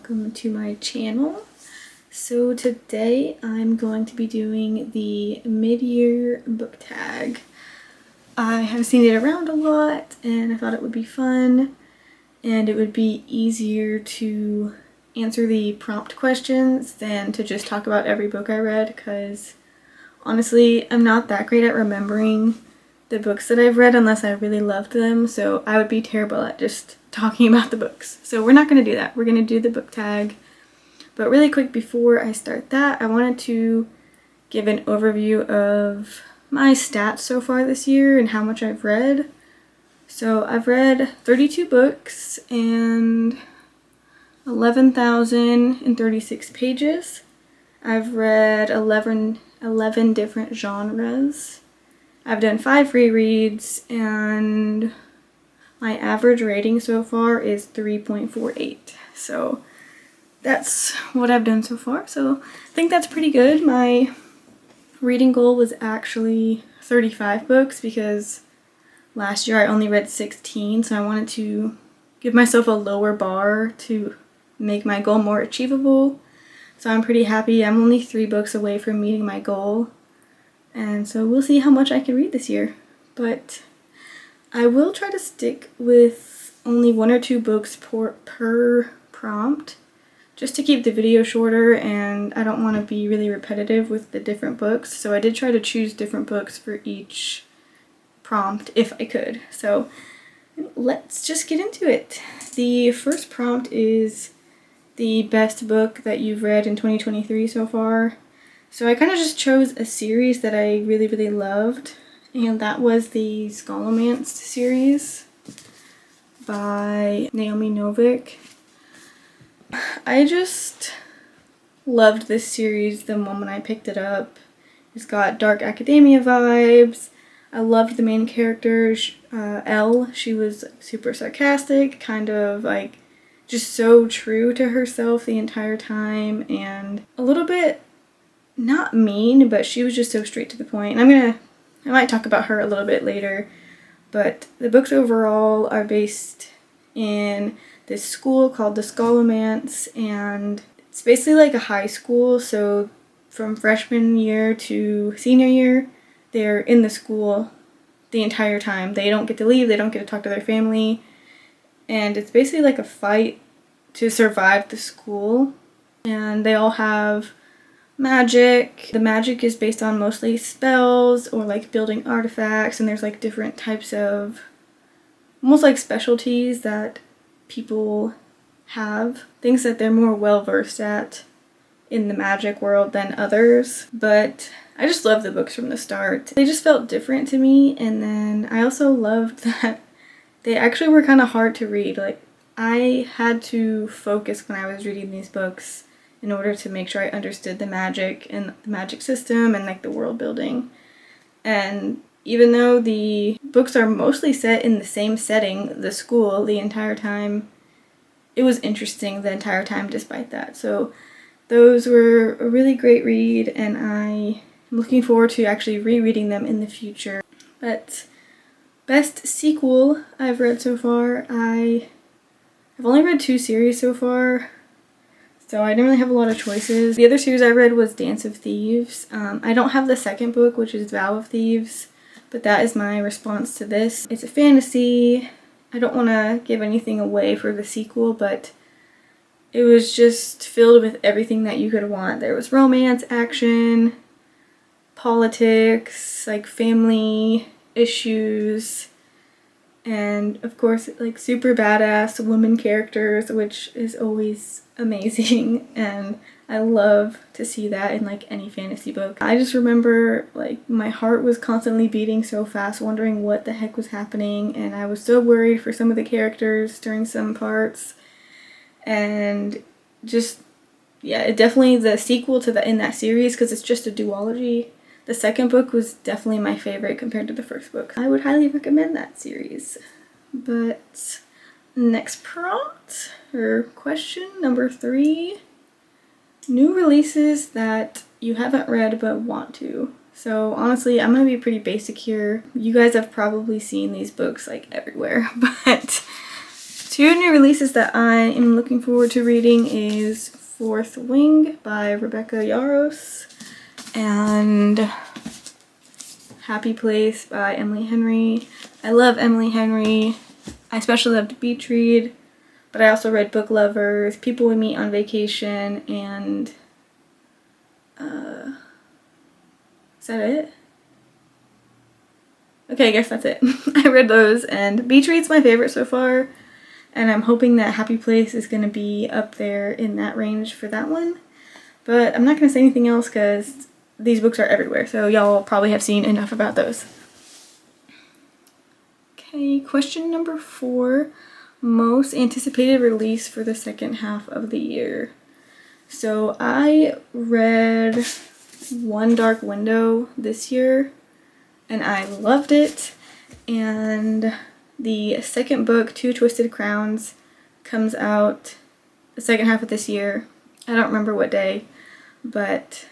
welcome to my channel. So today I'm going to be doing the mid-year book tag. I have seen it around a lot and I thought it would be fun and it would be easier to answer the prompt questions than to just talk about every book I read, because honestly I'm not that great at remembering the books that I've read unless I really loved them, so I would be terrible at just talking about the books. So we're not going to do that. We're going to do the book tag. But really quick before I start that, I wanted to give an overview of my stats so far this year and how much I've read. So I've read 32 books and 11,036 pages. I've read 11 different genres. I've done 5 rereads, and my average rating so far is 3.48. So that's what I've done so far. So I think that's pretty good. My reading goal was actually 35 books because last year I only read 16, so I wanted to give myself a lower bar to make my goal more achievable. So I'm pretty happy. I'm only 3 books away from meeting my goal. And so we'll see how much I can read this year. But I will try to stick with only 1 or 2 books per prompt, just to keep the video shorter, and I don't want to be really repetitive with the different books. So I did try to choose different books for each prompt if I could. So let's just get into it. The first prompt is the best book that you've read in 2023 so far. So I kind of just chose a series that I really loved, and that was the Scholomance series by Naomi Novik. I just loved this series the moment I picked it up. It's got dark academia vibes. I loved the main character, Elle. She was super sarcastic, kind of like just so true to herself the entire time, and a little bit not mean, but she was just so straight to the point. And I might talk about her a little bit later, but the books overall are based in this school called the Scholomance, and it's basically like a high school. So from freshman year to senior year, they're in the school the entire time. They don't get to leave, they don't get to talk to their family, and it's basically like a fight to survive the school. And they all have magic. The magic is based on mostly spells or like building artifacts, and there's like different types of almost like specialties that people have, things that they're more well versed at in the magic world than others. But I just loved the books from the start. They just felt different to me, and then I also loved that they actually were kind of hard to read. Like, I had to focus when I was reading these books in order to make sure I understood the magic and the magic system and like the world building. And even though the books are mostly set in the same setting, the school, the entire time, it was interesting the entire time despite that. So those were a really great read, and I am looking forward to actually rereading them in the future. But best sequel I've read so far, I've only read 2 series so far, so I didn't really have a lot of choices. The other series I read was Dance of Thieves. I don't have the second book, which is Vow of Thieves, but that is my response to this. It's a fantasy. I don't want to give anything away for the sequel, but it was just filled with everything that you could want. There was romance, action, politics, like family issues, and of course like super badass women characters, which is always amazing, and I love to see that in like any fantasy book. I just remember like my heart was constantly beating so fast, wondering what the heck was happening, and I was so worried for some of the characters during some parts. And just, yeah, definitely the sequel to in that series, because it's just a duology. The second book was definitely my favorite compared to the first book. I would highly recommend that series. But next prompt, or question number 3, new releases that you haven't read but want to. So honestly, I'm gonna be pretty basic here. You guys have probably seen these books like everywhere, but Two new releases that I am looking forward to reading is Fourth Wing by Rebecca Yarros and Happy Place by Emily Henry. I love Emily Henry. I especially loved Beach Read, but I also read Book Lovers, People We Meet on Vacation, and is that it? Okay, I guess that's it. I read those, and Beach Read's my favorite so far, and I'm hoping that Happy Place is going to be up there in that range for that one. But I'm not going to say anything else because these books are everywhere, so y'all probably have seen enough about those. Okay, question number 4. Most anticipated release for the second half of the year. So I read One Dark Window this year, and I loved it. And the second book, Two Twisted Crowns, comes out the second half of this year. I don't remember what day, but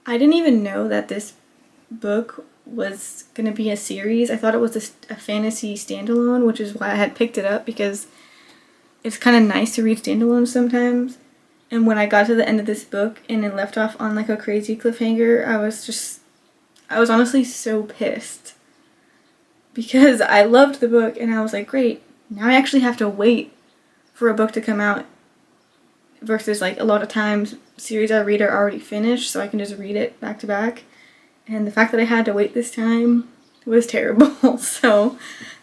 I didn't even know that this book was going to be a series. I thought it was a fantasy standalone, which is why I had picked it up, because it's kind of nice to read standalones sometimes. And when I got to the end of this book and it left off on like a crazy cliffhanger, I was honestly so pissed. Because I loved the book and I was like, great, now I actually have to wait for a book to come out, versus like a lot of times series I read are already finished, so I can just read it back to back. And the fact that I had to wait this time was terrible. So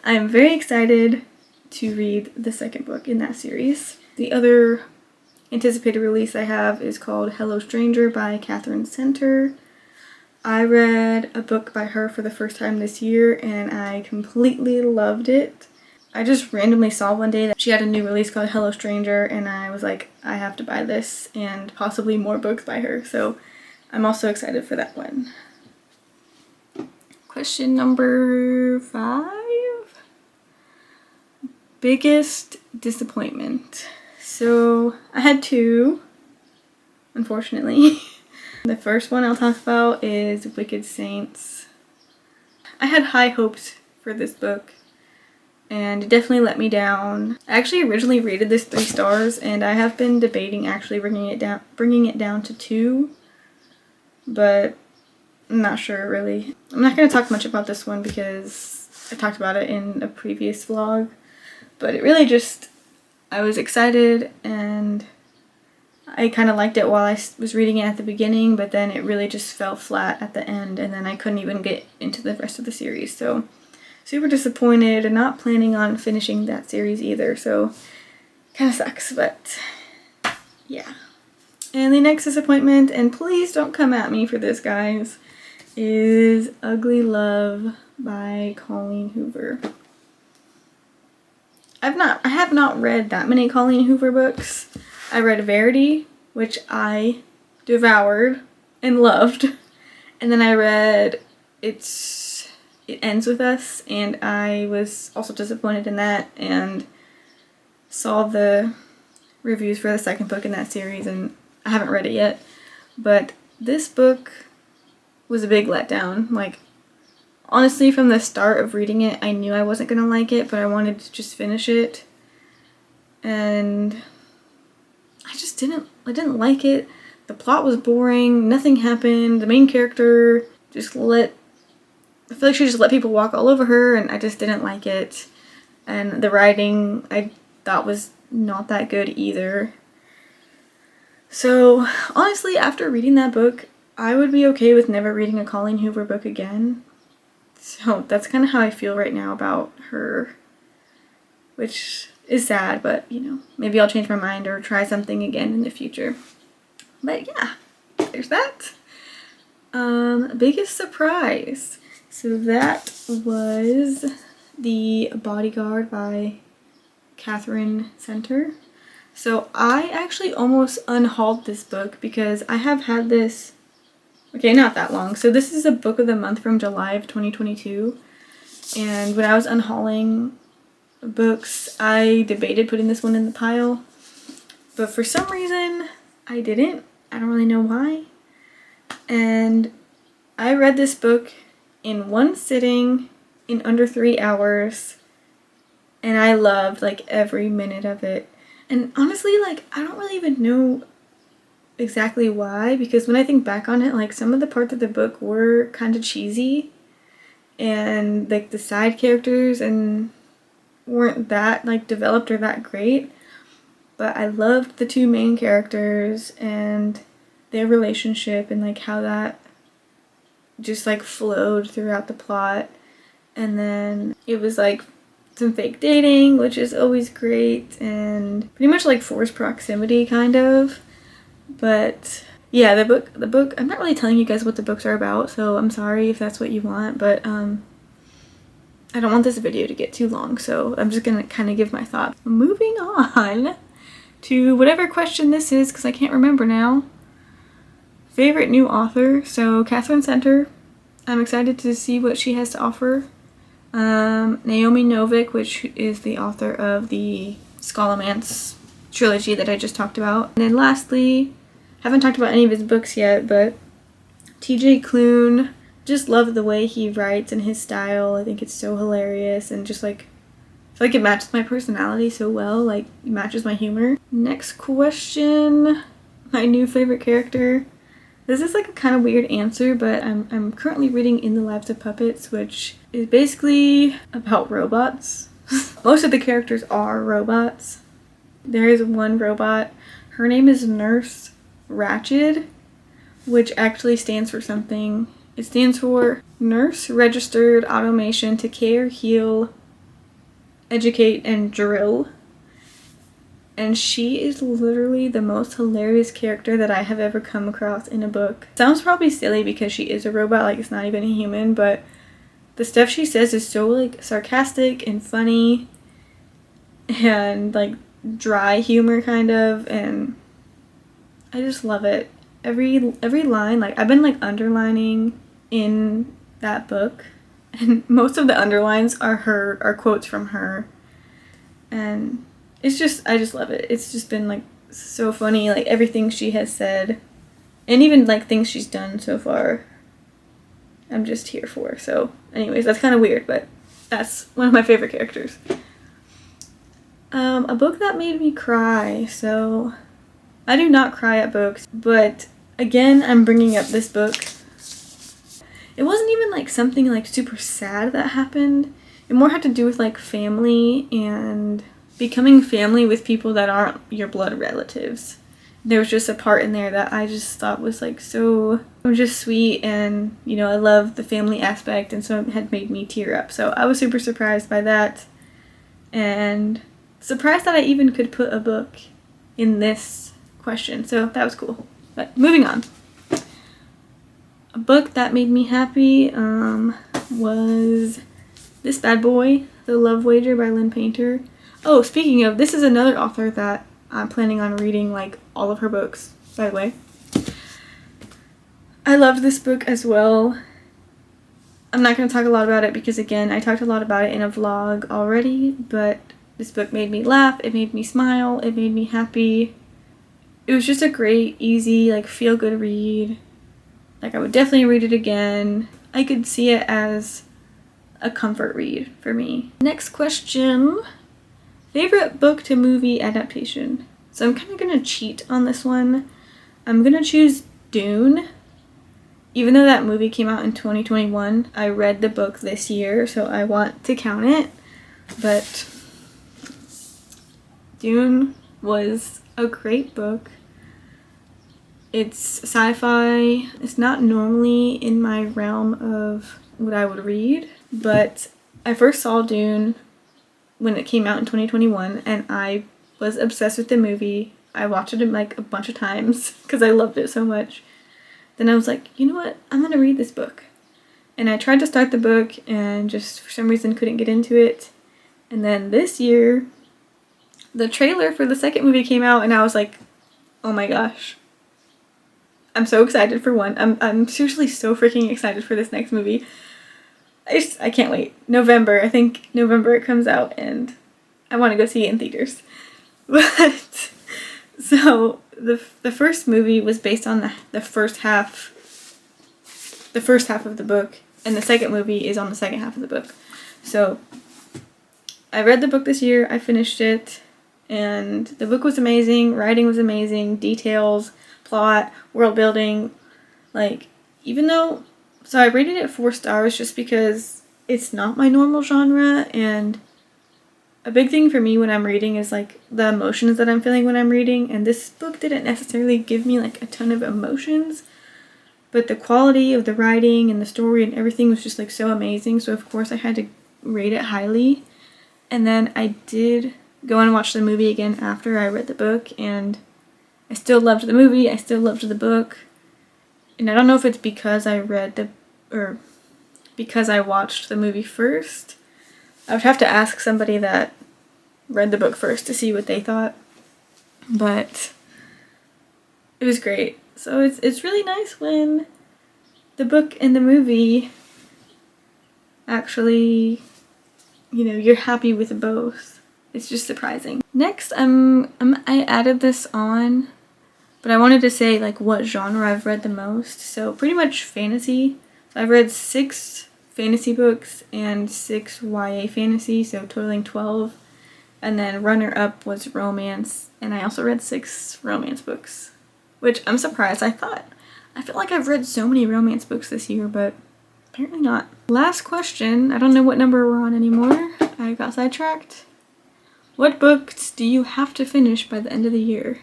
I'm very excited to read the second book in that series. The other anticipated release I have is called Hello Stranger by Catherine Center. I read a book by her for the first time this year and I completely loved it. I just randomly saw one day that she had a new release called Hello Stranger, and I was like, I have to buy this and possibly more books by her. So I'm also excited for that one. Question number 5. Biggest disappointment. So I had 2, unfortunately. The first one I'll talk about is Wicked Saints. I had high hopes for this book, and it definitely let me down. I actually originally rated this 3 stars, and I have been debating actually bringing it down to 2, but I'm not sure really. I'm not going to talk much about this one because I talked about it in a previous vlog, but it really just, I was excited and I kind of liked it while I was reading it at the beginning, but then it really just fell flat at the end, and then I couldn't even get into the rest of the series. So super disappointed and not planning on finishing that series either, so kind of sucks, but yeah. And the next disappointment, and please don't come at me for this guys, is Ugly Love by Colleen Hoover. I have not read that many Colleen Hoover books. I read Verity, which I devoured and loved. And then I read It Ends With Us, and I was also disappointed in that, and saw the reviews for the second book in that series, and I haven't read it yet. But this book was a big letdown. Like, honestly, from the start of reading it, I knew I wasn't gonna like it, but I wanted to just finish it. And I didn't like it. The plot was boring, nothing happened, the main character I feel like she just let people walk all over her, and I just didn't like it. And the writing I thought was not that good either. So honestly, after reading that book, I would be okay with never reading a Colleen Hoover book again. So that's kind of how I feel right now about her, which is sad, but you know, maybe I'll change my mind or try something again in the future. But yeah, there's that. Biggest surprise. So that was The Bodyguard by Catherine Center. So I actually almost unhauled this book because I have had this, okay, not that long. So this is a book of the month from July of 2022. And when I was unhauling books, I debated putting this one in the pile. But for some reason, I didn't. I don't really know why. And I read this book in one sitting in under 3 hours. and I loved like every minute of it. And honestly, like I don't really even know exactly why, because when I think back on it, like some of the parts of the book were kind of cheesy, and like the side characters and weren't that like developed or that great. But I loved the two main characters and their relationship and like how that just like flowed throughout the plot. And then it was like some fake dating, which is always great, and pretty much like forced proximity kind of. But yeah, the book, I'm not really telling you guys what the books are about, so I'm sorry if that's what you want, but I don't want this video to get too long, so I'm just gonna kind of give my thoughts. Moving on to whatever question this is, because I can't remember now. Favorite new author, so Catherine Center. I'm excited to see what she has to offer. Naomi Novik, which is the author of the Scholomance trilogy that I just talked about. And then lastly, haven't talked about any of his books yet, but TJ Klune. Just love the way he writes and his style. I think it's so hilarious, and just like I feel like it matches my personality so well, like it matches my humor. Next question, my new favorite character. This is like a kind of weird answer, but I'm currently reading In the Lives of Puppets, which is basically about robots. Most of the characters are robots. There is one robot. Her name is Nurse Ratched, which actually stands for something. It stands for Nurse Registered Automation to Care, Heal, Educate, and Drill. And she is literally the most hilarious character that I have ever come across in a book. Sounds probably silly because she is a robot, like it's not even a human, but the stuff she says is so like sarcastic and funny and like dry humor kind of, and I just love it. Every line, like I've been like underlining in that book, and most of the underlines are quotes from her, and it's just, I just love it. It's just been like so funny, like everything she has said, and even like things she's done so far, I'm just here for. So anyways, that's kind of weird, but that's one of my favorite characters. A book that made me cry. So I do not cry at books, but again, I'm bringing up this book. It wasn't even like something like super sad that happened. It more had to do with like family and becoming family with people that aren't your blood relatives. There was just a part in there that I just thought was like so just sweet, and you know, I love the family aspect, and so it had made me tear up. So I was super surprised by that, and surprised that I even could put a book in this question. So that was cool. But moving on. A book that made me happy was this bad boy, The Love Wager by Lynn Painter. Oh, speaking of, this is another author that I'm planning on reading like all of her books, by the way. I loved this book as well. I'm not going to talk a lot about it because again, I talked a lot about it in a vlog already, but this book made me laugh, it made me smile, it made me happy. It was just a great, easy, like feel-good read. Like I would definitely read it again. I could see it as a comfort read for me. Next question. Favorite book to movie adaptation. So I'm kind of going to cheat on this one. I'm going to choose Dune. Even though that movie came out in 2021, I read the book this year, so I want to count it. But Dune was a great book. It's sci-fi. It's not normally in my realm of what I would read, but I first saw Dune when it came out in 2021, and I was obsessed with the movie. I watched it like a bunch of times because I loved it so much. Then I was like, you know what? I'm gonna read this book. And I tried to start the book and just for some reason couldn't get into it. And then this year, the trailer for the second movie came out, and I was like, oh my gosh. I'm so excited for one. I'm seriously so freaking excited for this next movie. I can't wait. November, I think November it comes out, and I want to go see it in theaters. But so the first movie was based on the first half of the book, and the second movie is on the second half of the book. So I read the book this year, I finished it, and the book was amazing, writing was amazing, details, plot, world building, like, even though, so I rated it 4 stars just because it's not my normal genre, and a big thing for me when I'm reading is like the emotions that I'm feeling when I'm reading, and this book didn't necessarily give me like a ton of emotions, but the quality of the writing and the story and everything was just like so amazing, so of course I had to rate it highly. And then I did go and watch the movie again after I read the book, and I still loved the movie, I still loved the book. And I don't know if it's because I because I watched the movie first. I would have to ask somebody that read the book first to see what they thought. But it was great. So it's really nice when the book and the movie actually, you know, you're happy with both. It's just surprising. Next, I added this on, but I wanted to say like what genre I've read the most. So pretty much fantasy. So I've read 6 fantasy books and 6 YA fantasy, so totaling 12. And then runner up was romance, and I also read 6 romance books, which I'm surprised. I feel like I've read so many romance books this year, but apparently not. Last question. I don't know what number we're on anymore. I got sidetracked. What books do you have to finish by the end of the year?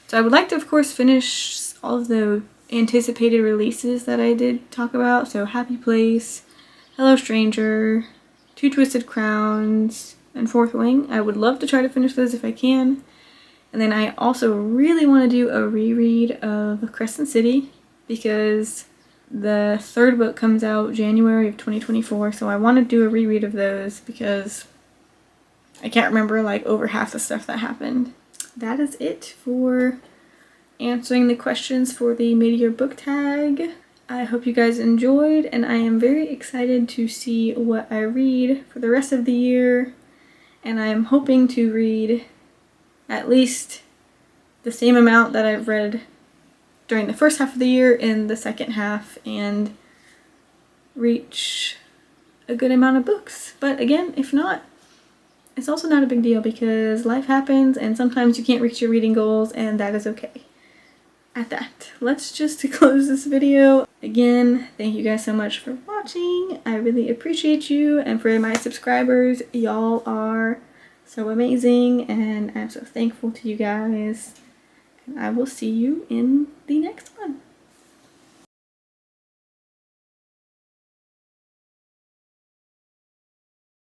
So I would like to, of course, finish all of the anticipated releases that I did talk about. So Happy Place, Hello Stranger, Two Twisted Crowns, and Fourth Wing. I would love to try to finish those if I can. And then I also really want to do a reread of Crescent City because the 3rd book comes out January of 2024. So I want to do a reread of those because I can't remember like over half the stuff that happened. That is it for answering the questions for the mid-year book tag. I hope you guys enjoyed, and I am very excited to see what I read for the rest of the year. And I am hoping to read at least the same amount that I've read during the first half of the year in the second half and reach a good amount of books. But again, if not, it's also not a big deal because life happens and sometimes you can't reach your reading goals, and that is okay. At that, let's just close this video. Again, thank you guys so much for watching. I really appreciate you, and for my subscribers, y'all are so amazing and I'm so thankful to you guys. And I will see you in the next one.